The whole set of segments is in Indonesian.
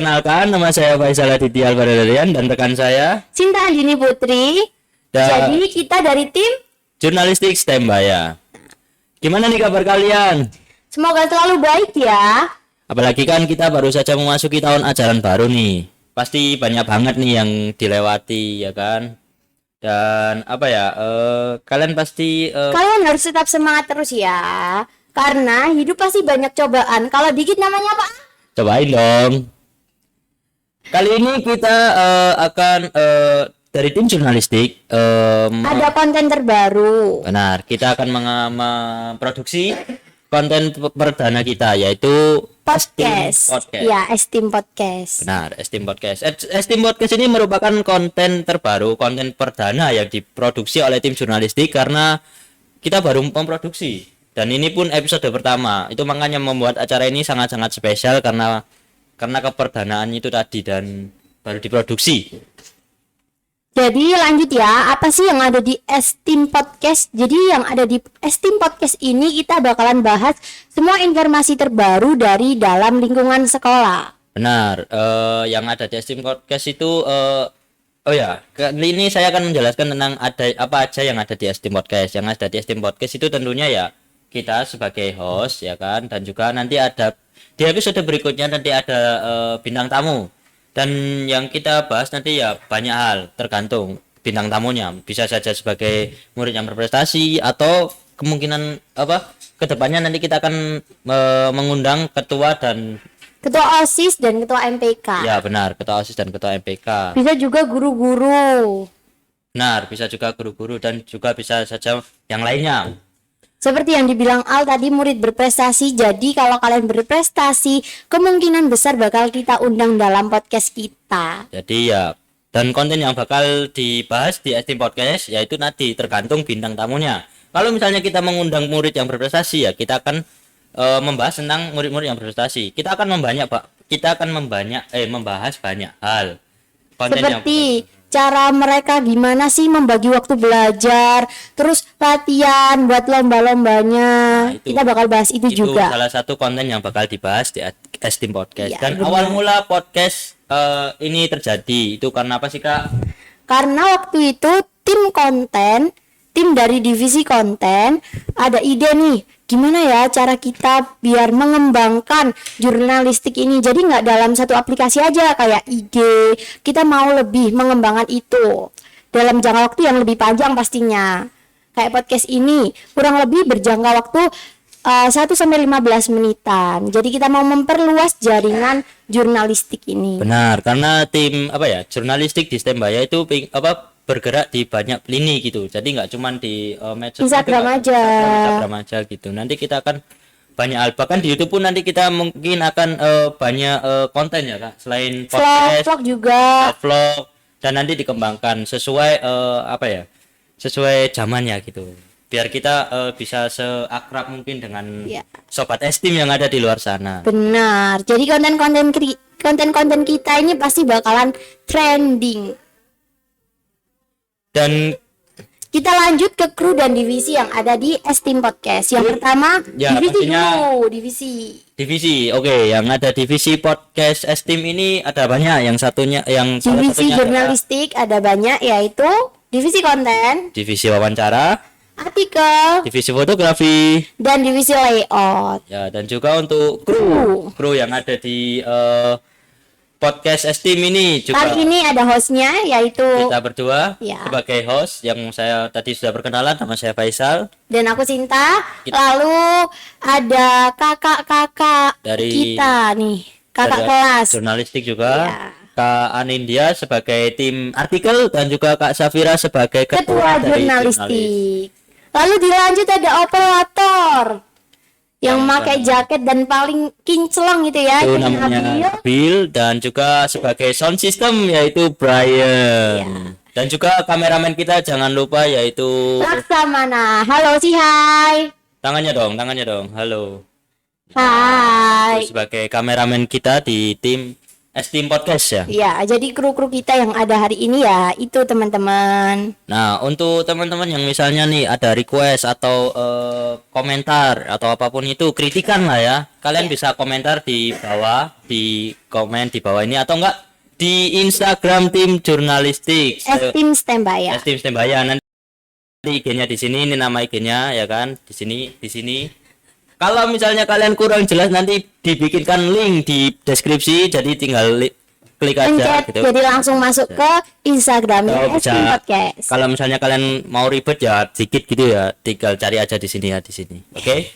Perkenalkan, nama saya Faisal Aditya Albaradarian dan rekan saya Cinta Andini Putri. Jadi kita dari tim Jurnalistik STEM Baya. Gimana nih kabar kalian? semoga selalu baik ya. Apalagi kan kita baru saja memasuki tahun ajaran baru nih. Pasti banyak banget nih yang dilewati ya kan. Dan kalian pasti Kalian harus tetap semangat terus ya. Karena hidup pasti banyak cobaan. Kalau dikit namanya apa? cobain dong. Kali ini kita akan dari tim jurnalistik Ada konten terbaru. benar, kita akan memproduksi konten perdana kita yaitu Podcast. Podcast. Ya, Esteem Podcast. Benar, Esteem Podcast. Esteem Podcast ini merupakan konten terbaru, konten perdana yang diproduksi oleh tim jurnalistik karena kita baru memproduksi. Dan ini pun episode pertama. Itu makanya membuat acara ini sangat-sangat spesial karena keperdanaan itu tadi dan baru diproduksi. Jadi lanjut ya, apa sih yang ada di Esteem Podcast? Jadi yang ada di Esteem Podcast ini kita bakalan bahas semua informasi terbaru dari dalam lingkungan sekolah. Benar, yang ada di Esteem Podcast itu ini saya akan menjelaskan tentang ada apa aja yang ada di Esteem Podcast. Yang ada di Esteem Podcast itu tentunya ya kita sebagai host ya kan, dan juga nanti ada di episode berikutnya nanti ada bintang tamu. Dan yang kita bahas nanti ya banyak hal, tergantung bintang tamunya. Bisa saja sebagai murid yang berprestasi atau kemungkinan kedepannya nanti kita akan mengundang ketua OSIS dan ketua MPK. ya benar, ketua OSIS dan ketua MPK. Bisa juga guru-guru. Benar, bisa juga guru-guru dan juga bisa saja yang lainnya. Seperti yang dibilang Al tadi, murid berprestasi. Jadi kalau kalian berprestasi, kemungkinan besar bakal kita undang dalam podcast kita. Jadi ya, dan konten yang bakal dibahas di Esteem Podcast yaitu nanti tergantung bintang tamunya. Kalau misalnya kita mengundang murid yang berprestasi ya kita akan membahas tentang murid-murid yang berprestasi. Kita akan membahas banyak hal. Konten Seperti cara mereka gimana sih membagi waktu belajar, terus latihan buat lomba-lombanya. Kita bakal bahas itu juga. Salah satu konten yang bakal dibahas di Esteem Podcast. Ya, Dan benar. awal mula podcast ini terjadi itu karena apa sih Kak? Karena waktu itu tim dari divisi konten ada ide nih, gimana ya cara kita biar mengembangkan jurnalistik ini. Jadi nggak dalam satu aplikasi aja kayak IG, kita mau lebih mengembangkan itu dalam jangka waktu yang lebih panjang pastinya. Kayak podcast ini kurang lebih berjangka waktu 1-15 menitan. Jadi kita mau memperluas jaringan jurnalistik ini. Benar, karena tim jurnalistik di STEM Baya itu bergerak di banyak lini gitu. Jadi nggak cuma di medsos Instagram aja gitu. Nanti kita akan banyak hal, bahkan di YouTube pun nanti kita mungkin akan banyak konten ya Kak, selain podcast, vlog juga. vlog, dan nanti dikembangkan sesuai sesuai zamannya gitu. Biar kita bisa seakrab mungkin dengan sobat Esteem yang ada di luar sana. Benar. Jadi konten-konten kita ini pasti bakalan trending. Dan Kita lanjut ke kru dan divisi yang ada di Esteem Podcast. Yang pertama, ya, divisi. Oke, yang ada divisi podcast Esteem ini ada banyak. Yang satunya divisi jurnalistik ada banyak, yaitu divisi konten, divisi wawancara, artikel, divisi fotografi, dan divisi layout. ya, dan juga untuk kru yang ada di podcast Esteem ini juga. Kali ini ada hostnya, yaitu Kita berdua Ya. sebagai host yang saya tadi sudah perkenalan, nama saya Faisal. dan aku Cinta. Lalu ada kakak-kakak Dari- kita nih, kakak Dari kelas. jurnalistik juga. Ya. Kak Anindya sebagai tim artikel dan juga Kak Safira sebagai Ketua dari jurnalistik. Lalu dilanjut ada operator yang pakai jaket dan paling kinclong gitu ya. Itu Ini namanya Nabil. Bill, dan juga sebagai sound system yaitu Brian. Ya. Dan juga kameramen kita jangan lupa yaitu Laksamana. Halo sih, hai. tangannya dong. Halo. Hai. Sebagai kameramen kita di tim Esteem Podcast ya. Ya, jadi kru-kru kita yang ada hari ini ya itu teman-teman. Nah, untuk teman-teman yang misalnya nih ada request atau komentar atau apapun itu, kritikan lah ya. Kalian bisa komentar di bawah, di komen di bawah ini atau enggak di Instagram tim jurnalistik. Esteem Standby ya. Esteem Stembaya, nanti IG-nya di sini, ini nama IG-nya ya kan, di sini. Kalau misalnya kalian kurang jelas nanti dibikinkan link di deskripsi, jadi tinggal klik aja Pencet, gitu. jadi langsung masuk ke Instagramnya Kalau bisa, Esteem Podcast. kalau misalnya kalian mau ribet ya dikit gitu ya, tinggal cari aja di sini ya, di sini. Oke?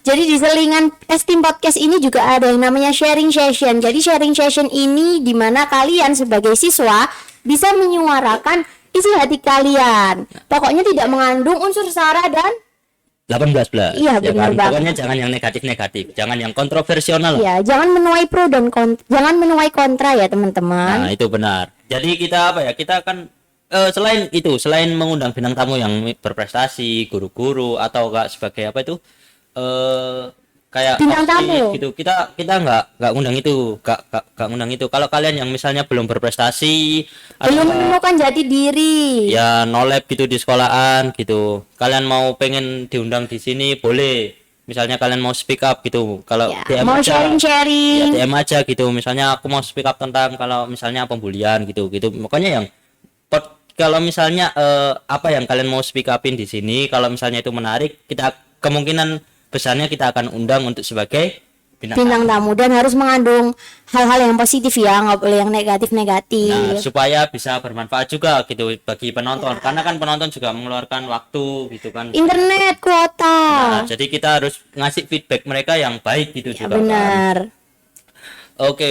Jadi di selingan Esteem Podcast ini juga ada yang namanya sharing session. Jadi sharing session ini dimana kalian sebagai siswa bisa menyuarakan isi hati kalian. Pokoknya tidak mengandung unsur sara dan 18+. Iya, ya benar kan? banget. Pokoknya jangan yang negatif-negatif, jangan yang kontroversial lah. ya jangan menuai pro dan jangan menuai kontra ya teman-teman. Nah, itu benar. Jadi kita apa ya? Kita akan selain mengundang bintang tamu yang berprestasi, guru-guru atau enggak sebagai apa itu? Kayak Bintang OSIS tamu. gitu. Kita enggak ngundang itu, enggak ngundang itu. Kalau kalian yang misalnya belum berprestasi atau Belum menemukan jati diri. ya nolep gitu di sekolahan gitu, kalian mau pengen diundang di sini boleh. Misalnya kalian mau speak up gitu, kalau Ya, DM mau aja, sharing-sharing. ya DM aja gitu. Misalnya aku mau speak up tentang kalau misalnya pembulian gitu. Makanya yang kalau misalnya apa yang kalian mau speak upin di sini, kalau misalnya itu menarik, kita kemungkinan besarnya kita akan undang untuk sebagai bintang tamu dan harus mengandung hal-hal yang positif ya, nggak boleh yang Nah, negatif-negatif. supaya bisa bermanfaat juga gitu bagi penonton, karena kan penonton juga mengeluarkan waktu gitu kan. Internet kuota. Nah, jadi kita harus ngasih feedback mereka yang baik gitu Ya juga kan. benar. Oke,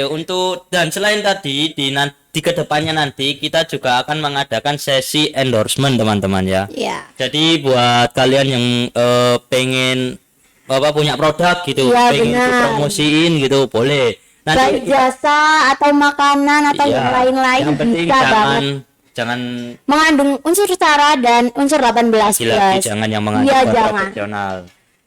dan selain tadi di kedepannya nanti kita juga akan mengadakan sesi endorsement teman-teman ya. Ya. Jadi buat kalian yang pengen punya produk gitu, Iya, pengen benar. dipromosiin gitu, boleh. Baik jasa atau makanan atau iya, yang lain-lain yang penting bisa banget. jangan Mengandung unsur sara dan unsur 18+. lagi jangan yang mengandung Iya, jangan. profesional.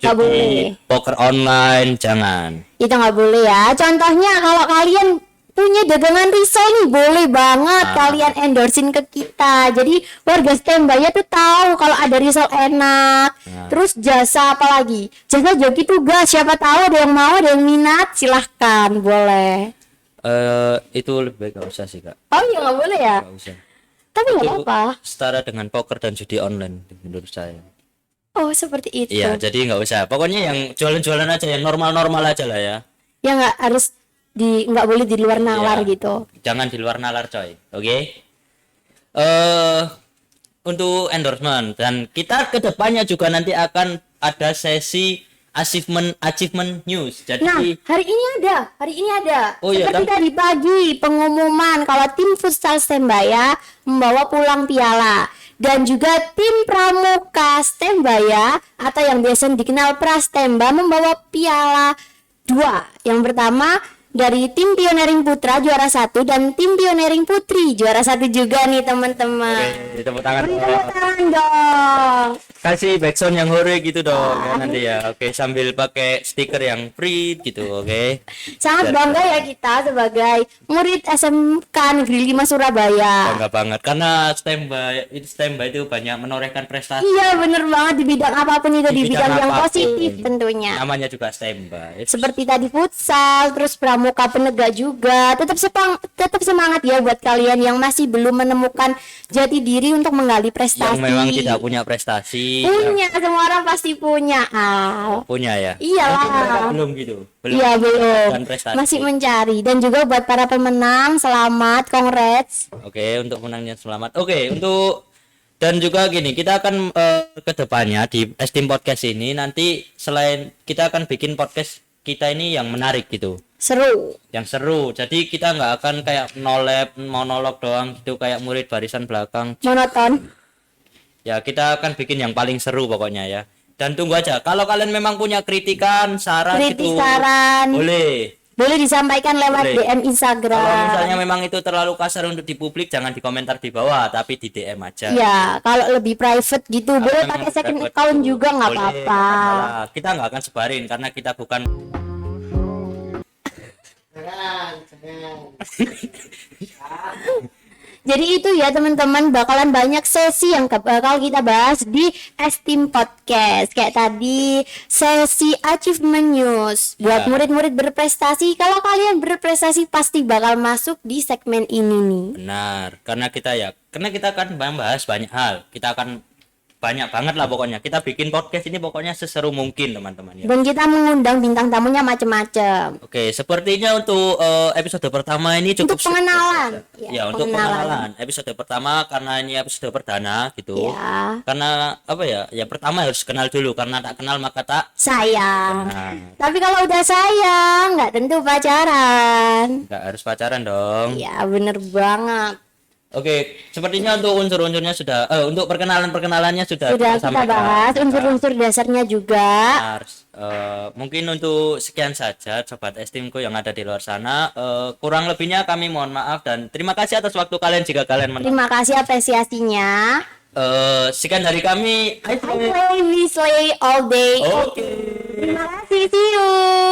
Nggak Judi, boleh. poker online jangan. Itu nggak boleh ya. Contohnya kalau kalian punya dagangan risol nih, boleh banget Nah. kalian endorsein ke kita. Jadi warga Stembaya tuh tahu kalau ada risol enak. Nah. Terus jasa apa lagi? Jasa joki tugas. Siapa tahu ada yang mau, ada yang minat, silahkan boleh. Itu lebih baik gak usah sih kak, Oh iya nggak boleh ya. gak usah. Tapi nggak Itu apa-apa. setara dengan poker dan judi online menurut saya. Oh seperti itu. Iya, jadi nggak usah. Pokoknya yang jualan-jualan aja, yang normal-normal aja lah ya. Ya nggak harus nggak boleh di luar nalar Iya. gitu. Jangan di luar nalar coy. Oke. Untuk endorsement, dan kita kedepannya juga nanti akan ada sesi achievement news. Jadi Nah, hari ini ada. Oh iya, Seperti tadi pagi pengumuman kalau tim futsal Stembaya membawa pulang piala dan juga tim pramuka Stembaya atau yang biasa dikenal Prastemba membawa piala 2. Yang pertama dari tim pioneering putra juara 1 dan tim pioneering putri juara 1 juga nih teman-teman. oke, tepuk tangan. Beri tepuk tangan dong. Kasih backsound yang hore gitu dong ya nanti ya. Oke, sambil pakai stiker yang free gitu, oke. Sangat bangga ya kita sebagai murid SMK Negeri 5 Surabaya. Bangga banget karena standby itu banyak menorehkan prestasi. Iya bener banget di bidang apapun itu, di bidang yang apapun. positif tentunya. Namanya juga standby. Seperti tadi futsal, terus pramuka penegak juga. Tetap semangat ya buat kalian yang masih belum menemukan jati diri untuk menggali Yang prestasi. memang tidak punya prestasi. Punya, semua orang pasti punya. Punya ya. Iyalah. Tapi mereka belum gitu. Iya belum. Dan prestasi. Masih mencari. Dan juga buat para pemenang, selamat, congrats. Oke, untuk menangnya selamat. Oke, dan juga gini, kita akan ke depannya di Esteem Podcast ini nanti selain kita akan bikin podcast kita ini yang menarik gitu, Seru. yang seru. Jadi kita nggak akan kayak monolog doang gitu kayak murid barisan belakang. Monoton. Ya, kita akan bikin yang paling seru pokoknya ya. Dan tunggu aja. Kalau kalian memang punya kritikan, saran Kritik, gitu, saran. boleh. Boleh disampaikan lewat Boleh. DM Instagram. Kalau misalnya memang itu terlalu kasar untuk dipublik, jangan dikomentar di bawah, tapi di DM aja. Ya, kalau lebih private gitu, Kalau boleh memang pakai second private account gitu, juga nggak boleh, apa-apa. nggak masalah. Kita nggak akan sebarin karena kita bukan Jadi itu ya teman-teman, bakalan banyak sesi yang bakal kita bahas di Esteem Podcast. Kayak tadi sesi Achievement News buat Ya. murid-murid berprestasi. Kalau kalian berprestasi pasti bakal masuk di segmen ini nih. Benar, karena kita akan membahas banyak hal. Kita akan banyak banget lah pokoknya. Kita bikin podcast ini pokoknya seseru mungkin teman-teman ya. Dan kita mengundang bintang tamunya macam-macam. Oke, sepertinya untuk episode pertama ini cukup Untuk pengenalan. Ya, Ya, untuk pengenalan. pengenalan. Episode pertama karena ini episode perdana gitu. Ya. Karena apa ya? Ya pertama harus kenal dulu, karena tak kenal maka tak Sayang. kenal. Tapi kalau udah sayang, nggak tentu pacaran. Nggak harus pacaran dong. Ya bener banget. Oke, sepertinya untuk unsur-unsurnya sudah untuk perkenalannya sudah Sudah kita sampaikan. bahas unsur-unsur dasarnya juga. Harus, mungkin untuk sekian saja sobat Esteemku yang ada di luar sana. Kurang lebihnya kami mohon maaf dan terima kasih atas waktu kalian jika kalian Terima kasih apresiasinya. sekian dari kami. I play, we slay all day. Oke. Terima kasih, see you.